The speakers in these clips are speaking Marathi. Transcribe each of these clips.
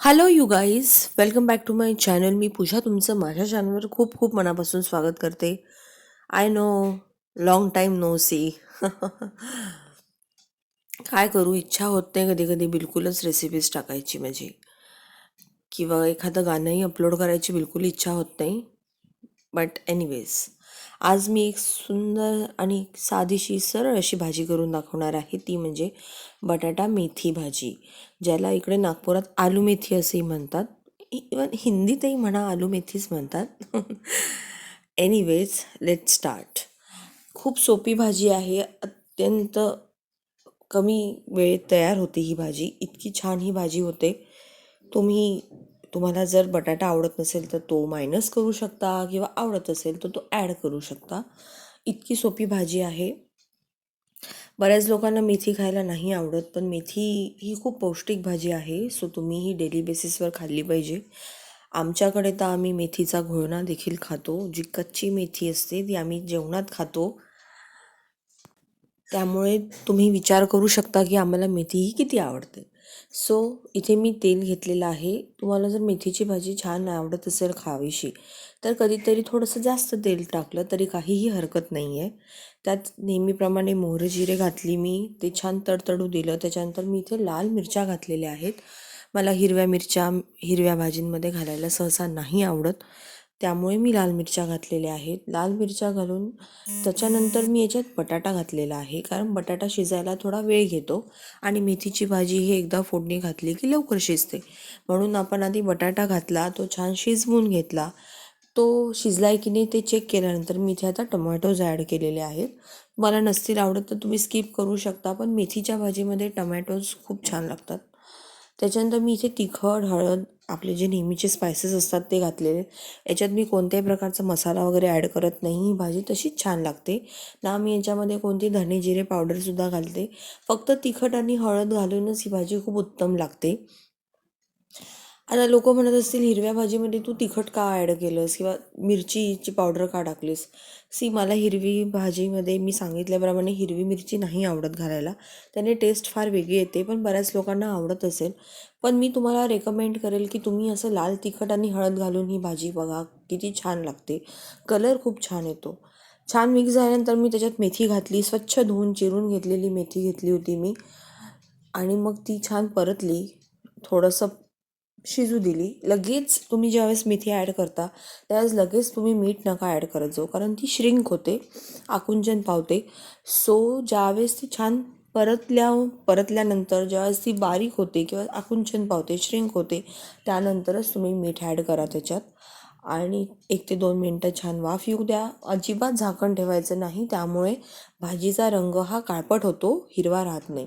Hello you guys, welcome back to my channel. मी पूजा तुमचं माझ्या चॅनलवर खूप खूप मनापासून स्वागत करते. I know, long time no see. काय करू, इच्छा होत नाही कधी कधी बिलकुलच रेसिपीज टाकायची माझी, किंवा एखादं गाणंही अपलोड करायची बिलकुल इच्छा होत नाही. बट एनिवेज, आज मी एक सुंदर आणि साधीशी सरळ अशी भाजी करून दाखवणार आहे. ती म्हणजे बटाटा मेथी भाजी, ज्याला इकडे नागपुरात आलू मेथी असेही म्हणतात. इवन हिंदीतही म्हणा आलू मेथीच म्हणतात. Anyways, let start. खूप सोपी भाजी आहे. अत्यंत कमी वेळेत तयार होते ही भाजी. इतकी छान ही भाजी होते. तुम्हाला जर बटाटा आवडत नसेल तर तो मायनस करू शकता, किंवा आवडत असेल तर तो ॲड करू शकता. इतकी सोपी भाजी आहे. बऱ्याच लोकांना मेथी खायला नाही आवडत, पण मेथी ही खूप पौष्टिक भाजी आहे. सो तुम्ही ही डेली बेसिसवर खाल्ली पाहिजे. आमच्याकडे तर आम्ही मेथीचा घोळणा देखील खातो. जी कच्ची मेथी असते ती आम्ही जेवणात खातो. त्यामुळे तुम्ही विचार करू शकता की आम्हाला मेथी ही किती आवडते. सो इथे मी तेल घेतलेलं आहे. तुम्हाला जर मेथीची भाजी छान आवडत असेल खावीशी, तर कधीतरी थोडंसं जास्त तेल टाकलं तरी काहीही हरकत नाही आहे. त्यात नेहमीप्रमाणे मोहरी जिरे घातली मी, ते छान तडतडू दिलं. त्याच्यानंतर मी इथे लाल मिरच्या घातलेल्या आहेत. मला हिरव्या मिरच्या हिरव्या भाजींमध्ये घालायला सहसा नाही आवडत, त्यामुळे मी लाल मिरच्या घातलेल्या आहेत. लाल मिरच्या घालून त्याच्यानंतर मी याच्यात बटाटा घातलेला आहे, कारण बटाटा शिजायला थोडा वेळ घेतो आणि मेथीची भाजी ही एकदा फोडणी घातली की लवकर शिजते. म्हणून आपण आधी बटाटा घातला, तो छान शिजवून घेतला. तो शिजलाय की नाही ते चेक केल्यानंतर मी इथे आता टोमॅटोज ॲड केलेले आहेत. मला नसतील आवडत तर तुम्ही स्किप करू शकता, पण मेथीच्या भाजीमध्ये टमॅटोज खूप छान लागतात. त्याच्यानंतर मी इथे तिखट, हळद, आपले जे नेहमीचे स्पायसेस असतात ते घातलेले. याच्यात मी कोणत्याही प्रकारचा मसाला वगैरे ॲड करत नाही. ही भाजी तशीच छान लागते ना. मी याच्यामध्ये कोणती धणे जिरे पावडरसुद्धा घालते. फक्त तिखट आणि हळद घालूनच ही भाजी खूप उत्तम लागते. आता लोक म्हणत असतील, हिरव्या भाजीमध्ये तू तिखट का ॲड केलंस, किंवा मिरचीची पावडर का टाकलीस. मला हिरवी भाजीमध्ये मी सांगितल्याप्रमाणे हिरवी मिरची नाही आवडत घालायला. त्याने टेस्ट फार वेगळी येते, पण बऱ्याच लोकांना आवडत असेल. पण मी तुम्हाला रेकमेंड करेल की तुम्ही असं लाल तिखट आणि हळद घालून ही भाजी बघा, किती छान लागते. कलर खूप छान येतो. छान मिक्स झाल्यानंतर मी त्याच्यात मेथी घातली. स्वच्छ धुवून चिरून घेतलेली मेथी घेतली होती मी, आणि मग ती छान परतली, थोडंसं शिजू दिली. लगेच तुम्ही ज्यावेळेस मेथी ॲड करता त्यावेळेस लगेच तुम्ही मीठ नका ॲड करत जाऊ, कारण ती श्रिंक होते, आकुंचन पावते. सो ज्यावेळेस ती छान परतल्यानंतर ज्यावेळेस ती बारीक होते किंवा आकुंचन पावते, श्रिंक होते, त्यानंतरच तुम्ही मीठ ॲड करा त्याच्यात. आणि 1 ते 2 मिनटं छान वाफ येऊ द्या. अजिबात झाकण ठेवायचं नाही, त्यामुळे भाजीचा रंग हा काळपट होतो, हिरवा राहत नाही.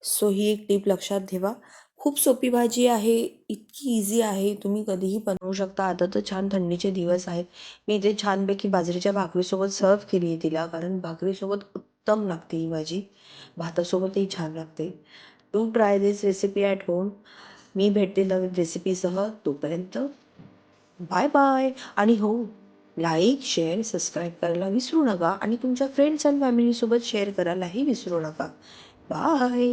सो ही एक टीप लक्षात ठेवा. खूप सोपी भाजी आहे, इतकी इझी आहे, तुम्ही कधीही बनवू शकता. आता तर छान थंडीचे दिवस आहेत. मी इथे छानपैकी बाजरीच्या भाकरीसोबत सर्व केली आहे तिला, कारण भाकरीसोबत उत्तम लागते ही भाजी. भातासोबतही छान लागते. Do try this recipe at home. मी भेटते नवीन रेसिपीसह. तोपर्यंत बाय बाय. आणि हो, लाईक, शेअर, सबस्क्राईब करायला विसरू नका, आणि तुमच्या फ्रेंड्स अँड फॅमिलीसोबत शेअर करायलाही विसरू नका. बाय.